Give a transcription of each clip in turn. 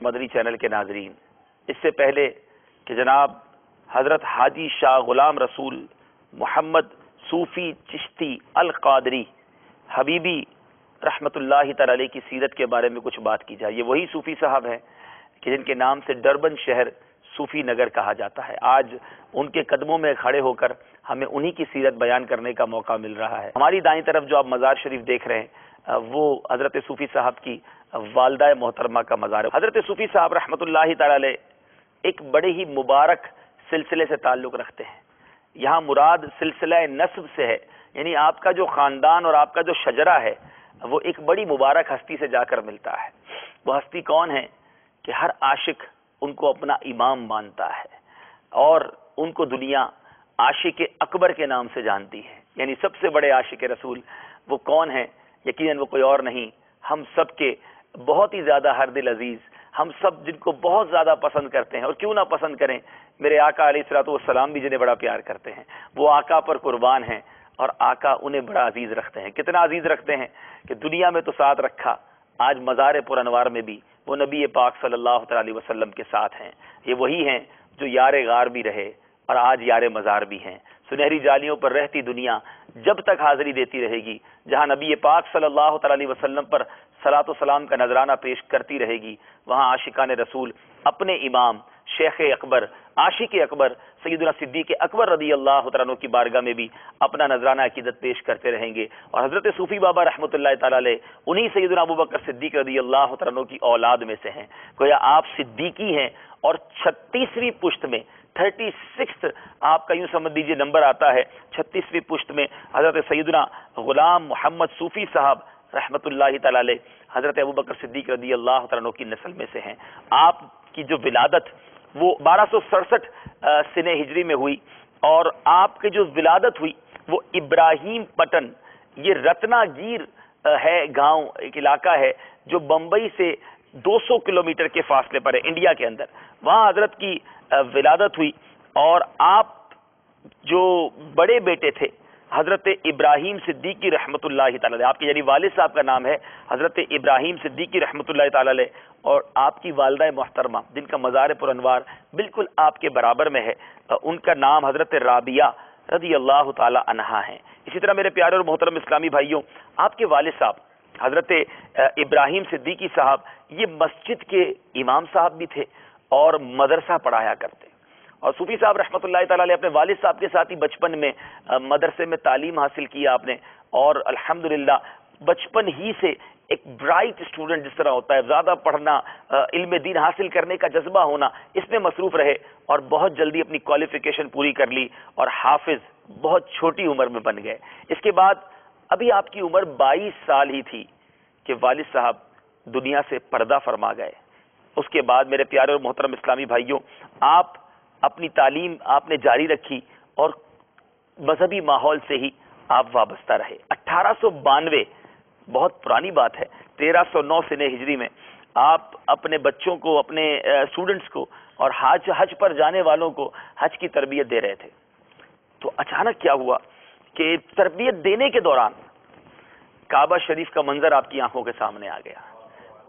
مدنی channel کے ناظرین، اس سے پہلے کہ جناب حضرت حاجی شاہ غلام رسول محمد صوفی چشتی القادری حبیبی رحمت اللہ تعالی علیہ کی سیرت کے بارے میں کچھ بات کی جائے، یہ وہی صوفی صاحب ہیں کہ جن کے نام سے ڈربن شہر صوفی نگر کہا جاتا ہے۔ آج ان کے قدموں میں کھڑے ہو کر ہمیں انہی کی سیرت بیان کرنے کا موقع مل رہا ہے۔ ہماری دائیں طرف جو آپ مزار شریف دیکھ رہے ہیں وہ حضرت صوفی صاحب کی والدہ محترمہ کا مزار ہے۔ حضرت صوفی صاحب رحمت اللہ تعالی علیہ ایک بڑے ہی مبارک سلسلے سے تعلق رکھتے ہیں۔ یہاں مراد سلسلہ نسب سے ہے، یعنی آپ کا جو خاندان اور آپ کا جو شجرہ ہے وہ ایک بڑی مبارک ہستی سے جا کر ملتا ہے۔ وہ ہستی کون ہے کہ ہر عاشق ان کو اپنا امام مانتا ہے اور ان کو دنیا عاشق اکبر کے نام سے جانتی ہے، یعنی سب سے بڑے عاشق رسول وہ کون ہیں؟ یقیناً وہ کوئی اور نہیں، ہم سب کے بہت ہی زیادہ ہر دل عزیز، ہم سب جن کو بہت زیادہ پسند کرتے ہیں، اور کیوں نہ پسند کریں، میرے آقا علیہ الصلوۃ والسلام بھی جنہیں بڑا پیار کرتے ہیں، وہ آقا پر قربان ہیں اور آقا انہیں بڑا عزیز رکھتے ہیں۔ کتنا عزیز رکھتے ہیں کہ دنیا میں تو ساتھ رکھا، آج مزار پر انوار میں بھی وہ نبی پاک صلی اللہ تعالی علیہ وسلم کے ساتھ ہیں۔ یہ وہی ہیں جو یار غار بھی رہے اور آج یار مزار بھی ہیں۔ سنہری جالیوں پر رہتی دنیا جب تک حاضری دیتی رہے گی، جہاں نبی پاک صلی اللہ تعالی علیہ وسلم پر صلاۃ و سلام کا نذرانہ پیش کرتی رہے گی، وہاں عاشقان رسول اپنے امام شیخ اکبر عاشق اکبر سیدنا صدیق اکبر رضی اللہ تعالیٰ عنہ کی بارگاہ میں بھی اپنا نذرانہ عقیدت پیش کرتے رہیں گے۔ اور حضرت صوفی بابا رحمۃ اللہ تعالی علیہ انہی سیدنا ابوبکر صدیق رضی اللہ تعالیٰ عنہ کی اولاد میں سے ہیں۔ گویا آپ صدیقی ہیں اور 36ویں پشت میں 36 آپ کا یوں سمجھ دیجئے نمبر آتا ہے، 36ویں پشت میں حضرت سیدنا غلام محمد صوفی صاحب رحمت اللہ تعالی علیہ حضرت ابوبکر صدیق رضی اللہ تعالیٰ عنہ کی نسل میں سے ہیں۔ آپ کی جو ولادت وہ 1267 سن ہجری میں ہوئی اور آپ کی جو ولادت ہوئی وہ ابراہیم پٹن، یہ رتنا گیر ہے گاؤں، ایک علاقہ ہے جو بمبئی سے 200 کلومیٹر کے فاصلے پر ہے انڈیا کے اندر، وہاں حضرت کی ولادت ہوئی۔ اور آپ جو بڑے بیٹے تھے حضرت ابراہیم صدیقی رحمت اللہ تعالی علیہ، آپ کے یعنی والد صاحب کا نام ہے حضرت ابراہیم صدیقی رحمت اللہ تعالی علیہ، اور آپ کی والدہ محترمہ جن کا مزار پر انوار بالکل آپ کے برابر میں ہے، ان کا نام حضرت رابعہ رضی اللہ تعالی عنہا ہے۔ اسی طرح میرے پیارے اور محترم اسلامی بھائیوں، آپ کے والد صاحب حضرت ابراہیم صدیقی صاحب یہ مسجد کے امام صاحب بھی تھے اور مدرسہ پڑھایا کرتے، اور صوفی صاحب رحمۃ اللہ تعالی علیہ اپنے والد صاحب کے ساتھ ہی بچپن میں مدرسے میں تعلیم حاصل کیا آپ نے، اور الحمدللہ بچپن ہی سے ایک برائٹ اسٹوڈنٹ جس طرح ہوتا ہے، زیادہ پڑھنا، علم دین حاصل کرنے کا جذبہ ہونا، اس میں مصروف رہے اور بہت جلدی اپنی کوالیفیکیشن پوری کر لی اور حافظ بہت چھوٹی عمر میں بن گئے۔ اس کے بعد ابھی آپ کی عمر 22 سال ہی تھی کہ والد صاحب دنیا سے پردہ فرما گئے۔ اس کے بعد میرے پیارے اور محترم اسلامی بھائیوں، آپ اپنی تعلیم آپ نے جاری رکھی اور مذہبی ماحول سے ہی آپ وابستہ رہے۔ 1892 بہت پرانی بات ہے، 1309 سن ہجری میں آپ اپنے بچوں کو، اپنے اسٹوڈنٹس کو اور حج پر جانے والوں کو حج کی تربیت دے رہے تھے۔ تو اچانک کیا ہوا کہ تربیت دینے کے دوران کعبہ شریف کا منظر آپ کی آنکھوں کے سامنے آ گیا،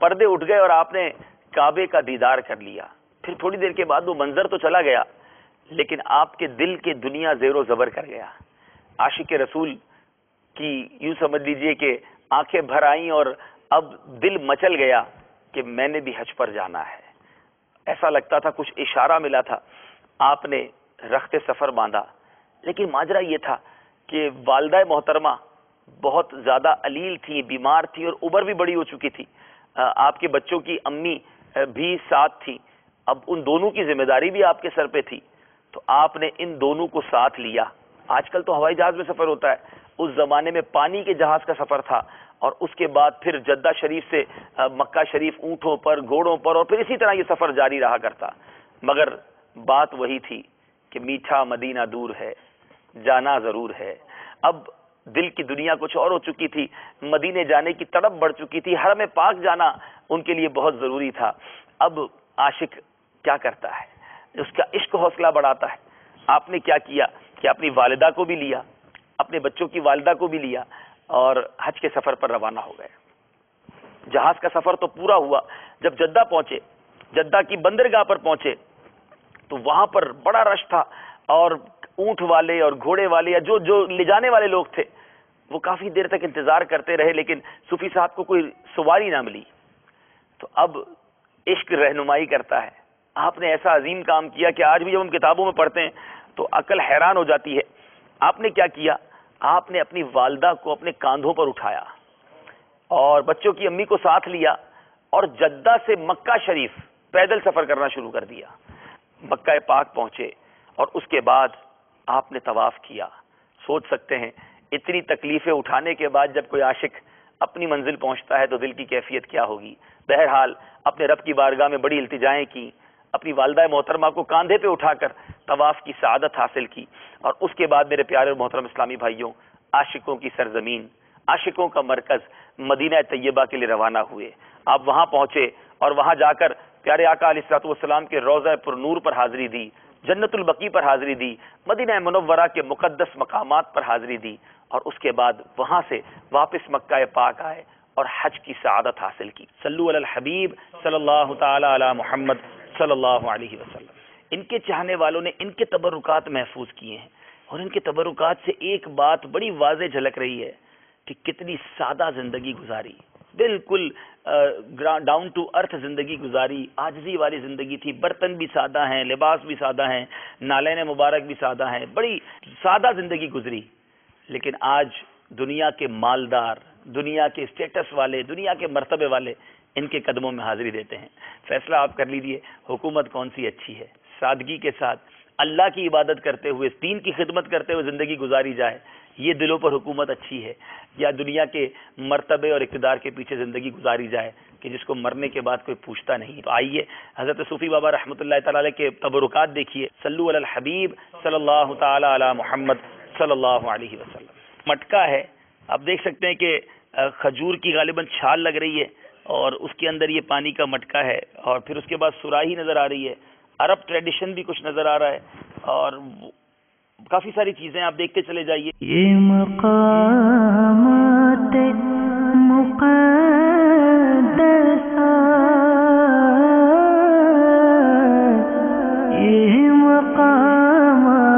پردے اٹھ گئے اور آپ نے کعبے کا دیدار کر لیا۔ پھر تھوڑی دیر کے بعد وہ منظر تو چلا گیا لیکن آپ کے دل کے دنیا زیر و زبر کر گیا۔ عاشق رسول کی یوں سمجھ لیجئے کہ آنکھیں بھر آئیں اور اب دل مچل گیا کہ میں نے بھی حج پر جانا ہے۔ ایسا لگتا تھا کچھ اشارہ ملا تھا، آپ نے رخت سفر باندھا، لیکن ماجرا یہ تھا کہ والدہ محترمہ بہت زیادہ علیل تھی، بیمار تھی اور عمر بھی بڑی ہو چکی تھی، آپ کے بچوں کی امی بھی ساتھ تھی، اب ان دونوں کی ذمہ داری بھی آپ کے سر پہ تھی، تو آپ نے ان دونوں کو ساتھ لیا۔ آج کل تو ہوائی جہاز میں سفر ہوتا ہے، اس زمانے میں پانی کے جہاز کا سفر تھا، اور اس کے بعد پھر جدہ شریف سے مکہ شریف اونٹوں پر، گھوڑوں پر، اور پھر اسی طرح یہ سفر جاری رہا کرتا۔ مگر بات وہی تھی کہ میٹھا مدینہ دور ہے، جانا ضرور ہے۔ اب دل کی دنیا کچھ اور ہو چکی تھی، مدینے جانے کی تڑپ بڑھ چکی تھی، حرم پاک جانا ان کے لیے بہت ضروری تھا۔ اب عاشق کیا کرتا ہے؟ اس کا عشق حوصلہ بڑھاتا ہے۔ آپ نے کیا کیا کہ اپنی والدہ کو بھی لیا، اپنے بچوں کی والدہ کو بھی لیا اور حج کے سفر پر روانہ ہو گئے۔ جہاز کا سفر تو پورا ہوا، جب جدہ پہنچے جدہ کی بندرگاہ پر پہنچے تو وہاں پر بڑا رش تھا، اور اونٹ والے اور گھوڑے والے یا جو لے جانے والے لوگ تھے وہ کافی دیر تک انتظار کرتے رہے، لیکن صوفی صاحب کو کوئی سواری نہ ملی۔ تو اب عشق رہنمائی کرتا ہے، آپ نے ایسا عظیم کام کیا کہ آج بھی جب ہم کتابوں میں پڑھتے ہیں تو عقل حیران ہو جاتی ہے۔ آپ نے کیا کیا؟ آپ نے اپنی والدہ کو اپنے کاندھوں پر اٹھایا اور بچوں کی امی کو ساتھ لیا اور جدہ سے مکہ شریف پیدل سفر کرنا شروع کر دیا۔ مکہ پاک پہنچے اور اس کے بعد آپ نے طواف کیا۔ سوچ سکتے ہیں اتنی تکلیفیں اٹھانے کے بعد جب کوئی عاشق اپنی منزل پہنچتا ہے تو دل کی کیفیت کیا ہوگی۔ بہرحال اپنے رب کی بارگاہ میں بڑی التجائیں کی، اپنی والدہ محترمہ کو کاندھے پہ اٹھا کر طواف کی سعادت حاصل کی، اور اس کے بعد میرے پیارے اور محترم اسلامی بھائیوں، عاشقوں کی سرزمین، عاشقوں کا مرکز مدینہ طیبہ کے لیے روانہ ہوئے۔ آپ وہاں پہنچے اور وہاں جا کر پیارے آقا علیہ الصلوۃ والسلام کے روضہ پر نور پر حاضری دی، جنت البقیع پر حاضری دی، مدینہ منورہ کے مقدس مقامات پر حاضری دی، اور اس کے بعد وہاں سے واپس مکہ پاک آئے اور حج کی سعادت حاصل کی۔ صلو علی الحبیب صلی اللہ تعالی علی محمد صلی اللہ علیہ وسلم۔ ان کے چاہنے والوں نے ان کے تبرکات محفوظ کیے ہیں، اور ان کے تبرکات سے ایک بات بڑی واضح جھلک رہی ہے کہ کتنی سادہ زندگی گزاری، بالکل ڈاؤن ٹو ارتھ زندگی گزاری، عاجزی والی زندگی تھی۔ برتن بھی سادہ ہیں، لباس بھی سادہ ہیں، نالین مبارک بھی سادہ ہیں، بڑی سادہ زندگی گزری۔ لیکن آج دنیا کے مالدار، دنیا کے اسٹیٹس والے، دنیا کے مرتبے والے ان کے قدموں میں حاضری دیتے ہیں۔ فیصلہ آپ کر لیجئے، حکومت کون سی اچھی ہے؟ سادگی کے ساتھ اللہ کی عبادت کرتے ہوئے، دین کی خدمت کرتے ہوئے زندگی گزاری جائے، یہ دلوں پر حکومت اچھی ہے، یا دنیا کے مرتبے اور اقتدار کے پیچھے زندگی گزاری جائے کہ جس کو مرنے کے بعد کوئی پوچھتا نہیں؟ تو آئیے حضرت صوفی بابا رحمۃ اللہ تعالی علیہ کے تبرکات دیکھیے۔ صلو علی الحبیب صلی اللہ تعالی علی محمد صلی اللہ علیہ وسلم۔ مٹکا ہے، آپ دیکھ سکتے ہیں کہ کھجور کی غالباً چھال لگ رہی ہے اور اس کے اندر یہ پانی کا مٹکا ہے، اور پھر اس کے بعد سراہی نظر آ رہی ہے، عرب ٹریڈیشن بھی کچھ نظر آ رہا ہے، اور کافی ساری چیزیں آپ دیکھتے چلے جائیے۔ یہ مقامات مقدسات، یہ مقامات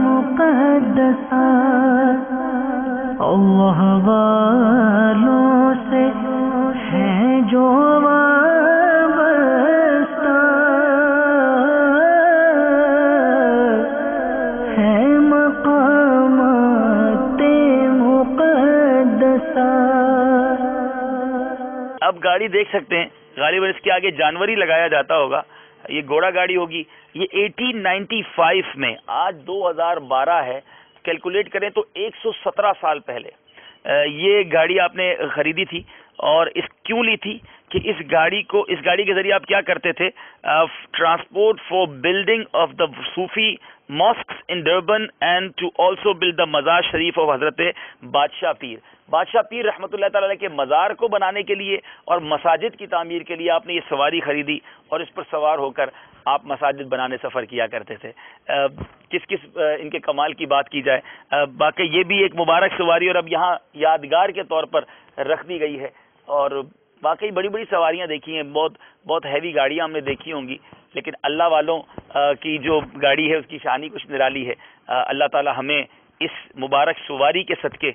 مقدسات اللہ والوں سے ہیں جو اب گاڑی دیکھ سکتے ہیں، غالباً اس کے آگے جانور ہی لگایا جاتا ہوگا، یہ گھوڑا گاڑی ہوگی۔ یہ 1895 میں، آج 2012 ہے، کیلکولیٹ کریں تو 117 سال پہلے یہ گاڑی آپ نے خریدی تھی۔ اور اس کیوں لی تھی کہ اس گاڑی کے ذریعے آپ کیا کرتے تھے؟ Transport for building of the Sufi mosques in Durban and to also build the mazar sharif of حضرت بادشاہ پیر رحمۃ اللہ تعالی علیہ کے مزار کو بنانے کے لیے اور مساجد کی تعمیر کے لیے آپ نے یہ سواری خریدی، اور اس پر سوار ہو کر آپ مساجد بنانے سفر کیا کرتے تھے۔ کس ان کے کمال کی بات کی جائے، باقی یہ بھی ایک مبارک سواری، اور اب یہاں یادگار کے طور پر رکھ دی گئی ہے۔ اور واقعی بڑی بڑی سواریاں دیکھی ہیں، بہت ہیوی گاڑیاں ہم نے دیکھی ہوں گی، لیکن اللہ والوں کی جو گاڑی ہے اس کی شان ہی کچھ نرالی ہے۔ اللہ تعالی ہمیں اس مبارک سواری کے صدقے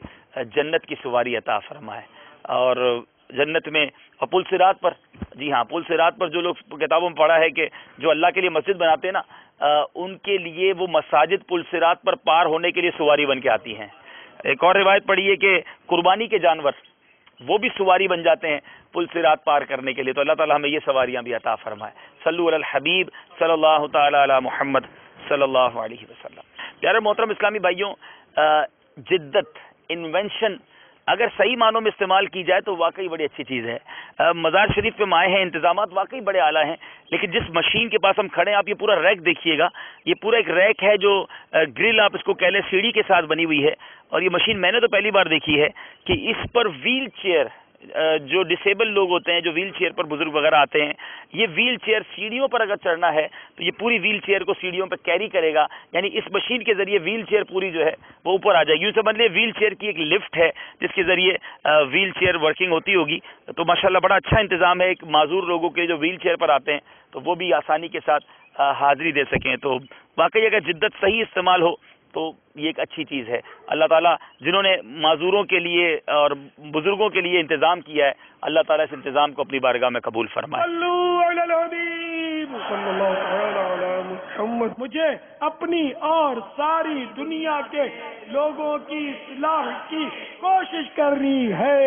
جنت کی سواری عطا فرمائے۔ اور جنت میں پل صراط پر، جی ہاں، پل صراط پر جو لوگ کتابوں میں پڑھا ہے کہ جو اللہ کے لیے مسجد بناتے ہیں نا، ان کے لیے وہ مساجد پل صراط پر پار ہونے کے لیے سواری بن کے آتی ہیں۔ ایک اور روایت پڑھی ہے کہ قربانی کے جانور وہ بھی سواری بن جاتے ہیں پل صراط پار کرنے کے لیے۔ تو اللہ تعالی ہمیں یہ سواریاں بھی عطا فرمائے۔ صلو علی الحبیب صلی اللہ تعالی علی محمد صلی اللہ علیہ وسلم۔ پیارے محترم اسلامی بھائیوں، جدت، انوینشن اگر صحیح معنوں میں استعمال کی جائے تو واقعی بڑی اچھی چیز ہے۔ مزار شریف پہ مائے ہیں، انتظامات واقعی بڑے اعلیٰ ہیں، لیکن جس مشین کے پاس ہم کھڑے ہیں، آپ یہ پورا ریک دیکھیے گا، یہ پورا ایک ریک ہے جو گرل آپ اس کو کہہ لیں، سیڑھی کے ساتھ بنی ہوئی ہے۔ اور یہ مشین میں نے تو پہلی بار دیکھی ہے کہ اس پر ویل چیئر جو ڈسیبل لوگ ہوتے ہیں، جو ویل چیئر پر بزرگ وغیرہ آتے ہیں، یہ ویل چیئر سیڑھیوں پر اگر چڑھنا ہے تو یہ پوری ویل چیئر کو سیڑھیوں پہ کیری کرے گا، یعنی اس مشین کے ذریعے ویل چیئر پوری جو ہے وہ اوپر آ جائے گی. یوں سمجھ لیں ویل چیئر کی ایک لفٹ ہے جس کے ذریعے ویل چیئر ورکنگ ہوتی ہوگی. تو ماشاءاللہ بڑا اچھا انتظام ہے ایک معذور لوگوں کے جو ویل چیئر پر آتے ہیں تو وہ بھی آسانی کے ساتھ حاضری دے سکیں. تو واقعی اگر جدت صحیح استعمال ہو تو یہ ایک اچھی چیز ہے. اللہ تعالیٰ جنہوں نے معذوروں کے لیے اور بزرگوں کے لیے انتظام کیا ہے، اللہ تعالیٰ اس انتظام کو اپنی بارگاہ میں قبول فرمائے. مجھے اپنی اور ساری دنیا کے لوگوں کی اصلاح کی کوشش کرنی ہے.